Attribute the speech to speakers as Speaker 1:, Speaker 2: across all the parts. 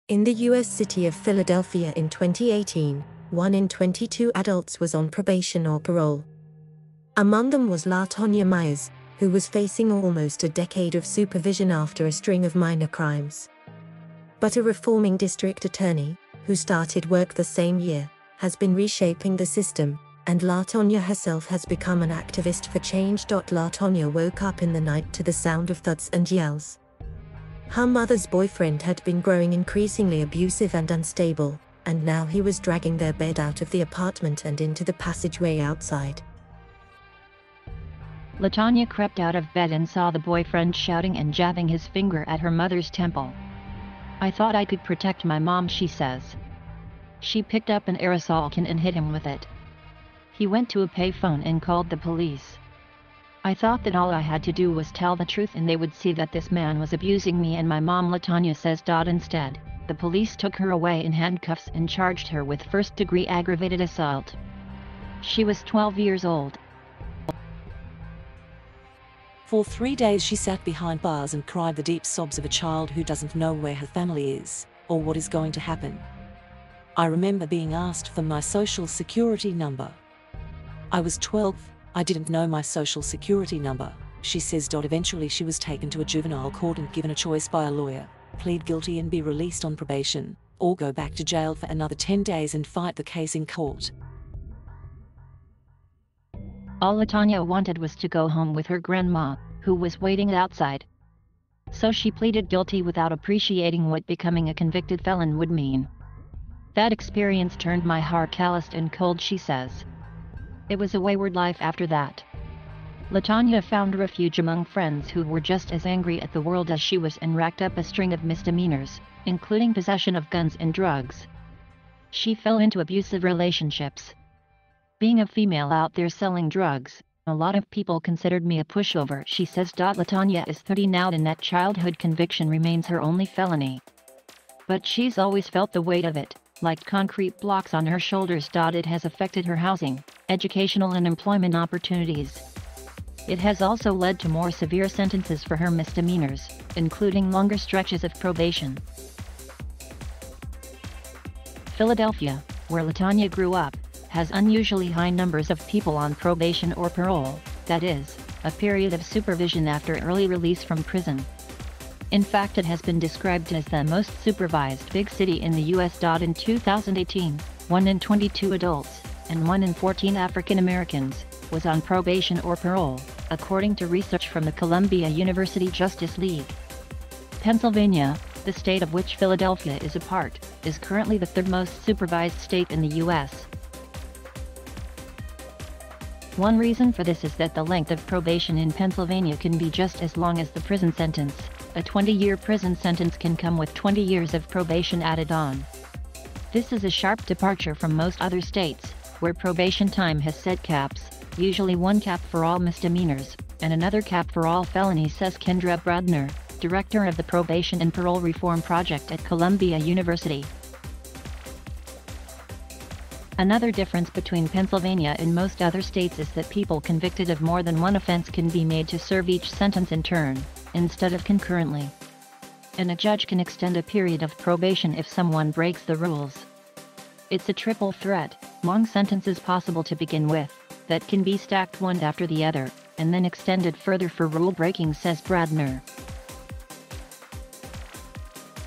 Speaker 1: In the U.S. city of Philadelphia in 2018, 1 in 22 adults was on probation or parole. Among them was LaTonya Myers, who was facing almost a decade of supervision after a string of minor crimes. But a reforming district attorney, who started work the same year, has been reshaping the system, and LaTonya herself has become an activist for change. LaTonya woke up in the night to the sound of thuds and yells. Her mother's boyfriend had been growing increasingly abusive and unstable, and now he was dragging their bed out of the apartment and into the passageway outside.
Speaker 2: LaTonya crept out of bed and saw the boyfriend shouting and jabbing his finger at her mother's temple. "I thought I could protect my mom," she says. She picked up an aerosol can and hit him with it. He went to a payphone and called the police. "I thought that all I had to do was tell the truth and they would see that this man was abusing me and my mom," LaTonya says. Instead, the police took her away in handcuffs and charged her with first-degree aggravated assault. She was 12 years old.
Speaker 3: For 3 days she sat behind bars and cried the deep sobs of a child who doesn't know where her family is, or what is going to happen. "I remember being asked for my social security number. I was 12, I didn't know my social security number," she says. Eventually she was taken to a juvenile court and given a choice by a lawyer: plead guilty and be released on probation, or go back to jail for another 10 days and fight the case in court.
Speaker 2: All LaTonya wanted was to go home with her grandma, who was waiting outside. So she pleaded guilty without appreciating what becoming a convicted felon would mean. "That experience turned my heart calloused and cold," she says. "It was a wayward life after that." LaTonya found refuge among friends who were just as angry at the world as she was and racked up a string of misdemeanors, including possession of guns and drugs. She fell into abusive relationships. "Being a female out there selling drugs, a lot of people considered me a pushover," she says. LaTonya is 30 now and that childhood conviction remains her only felony. But she's always felt the weight of it, like concrete blocks on her shoulders. It has affected her housing, educational and employment opportunities. It has also led to more severe sentences for her misdemeanors, including longer stretches of probation. Philadelphia, where LaTonya grew up, has unusually high numbers of people on probation or parole, that is, a period of supervision after early release from prison. In fact, it has been described as the most supervised big city in the U.S. In 2018, 1 in 22 adults, and 1 in 14 African Americans, was on probation or parole, according to research from the Columbia University Justice League. Pennsylvania, the state of which Philadelphia is a part, is currently the third most supervised state in the U.S. One reason for this is that the length of probation in Pennsylvania can be just as long as the prison sentence. A 20-year prison sentence can come with 20 years of probation added on. This is a sharp departure from most other states, where probation time has set caps, usually one cap for all misdemeanors, and another cap for all felonies, says Kendra Bradner, director of the Probation and Parole Reform Project at Columbia University. Another difference between Pennsylvania and most other states is that people convicted of more than one offense can be made to serve each sentence in turn, instead of concurrently. And a judge can extend a period of probation if someone breaks the rules. It's a triple threat: long sentences possible to begin with, that can be stacked one after the other, and then extended further for rule breaking, says Bradner.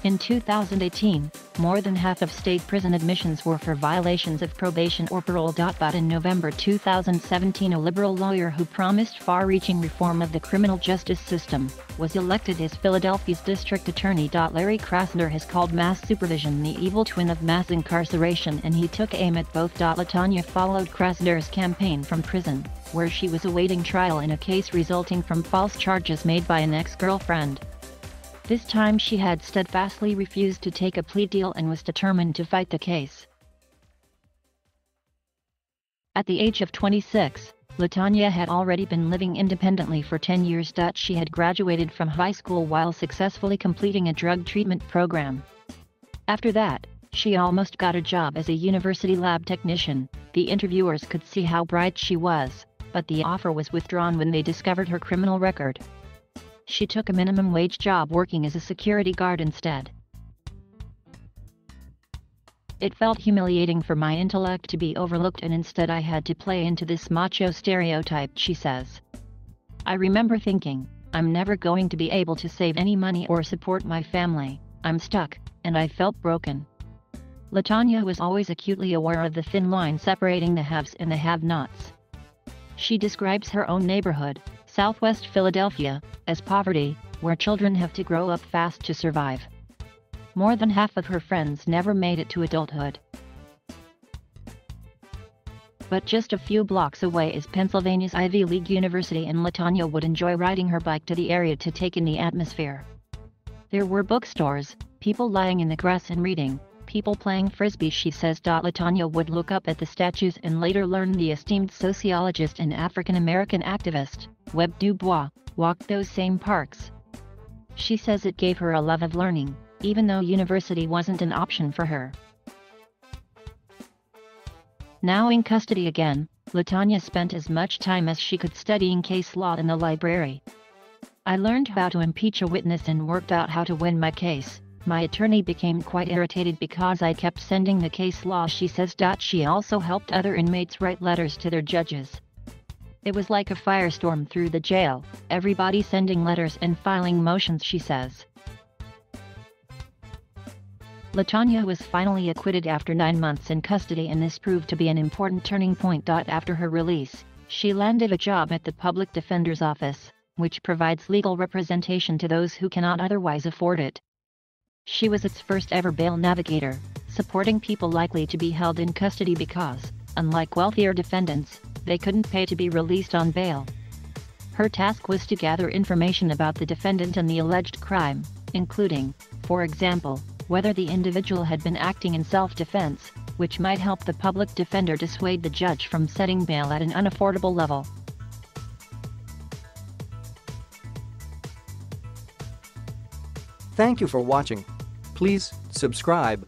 Speaker 2: In 2018, more than half of state prison admissions were for violations of probation or parole. But in November 2017, a liberal lawyer who promised far-reaching reform of the criminal justice system was elected as Philadelphia's district attorney. Larry Krasner has called mass supervision the evil twin of mass incarceration, and he took aim at both. LaTonya followed Krasner's campaign from prison, where she was awaiting trial in a case resulting from false charges made by an ex-girlfriend. This time she had steadfastly refused to take a plea deal and was determined to fight the case. At the age of 26, LaTonya had already been living independently for 10 years. She had graduated from high school while successfully completing a drug treatment program. After that, she almost got a job as a university lab technician. The interviewers could see how bright she was, but the offer was withdrawn when they discovered her criminal record. She took a minimum wage job working as a security guard instead. It felt humiliating for my intellect to be overlooked, and instead I had to play into this macho stereotype, she says. I remember thinking, I'm never going to be able to save any money or support my family. I'm stuck, and I felt broken. LaTonya was always acutely aware of the thin line separating the haves and the have-nots. She describes her own neighborhood, Southwest Philadelphia, as poverty, where children have to grow up fast to survive. More than half of her friends never made it to adulthood. But just a few blocks away is Pennsylvania's Ivy League University, and LaTonya would enjoy riding her bike to the area to take in the atmosphere. There were bookstores, people lying in the grass and reading, people playing frisbee, she says. LaTonya would look up at the statues and later learn the esteemed sociologist and African-American activist, Webb Du Bois, walked those same parks. She says it gave her a love of learning, even though university wasn't an option for her. Now in custody again, LaTonya spent as much time as she could studying case law in the library. I learned how to impeach a witness and worked out how to win my case. My attorney became quite irritated because I kept sending the case law, she says. She also helped other inmates write letters to their judges. It was like a firestorm through the jail, everybody sending letters and filing motions, she says. LaTonya was finally acquitted after 9 months in custody, and this proved to be an important turning point. After her release, she landed a job at the Public Defender's Office, which provides legal representation to those who cannot otherwise afford it. She was its first ever bail navigator, supporting people likely to be held in custody because, unlike wealthier defendants, they couldn't pay to be released on bail. Her task was to gather information about the defendant and the alleged crime, including, for example, whether the individual had been acting in self-defense, which might help the public defender dissuade the judge from setting bail at an unaffordable level.
Speaker 4: Thank you for watching. Please subscribe.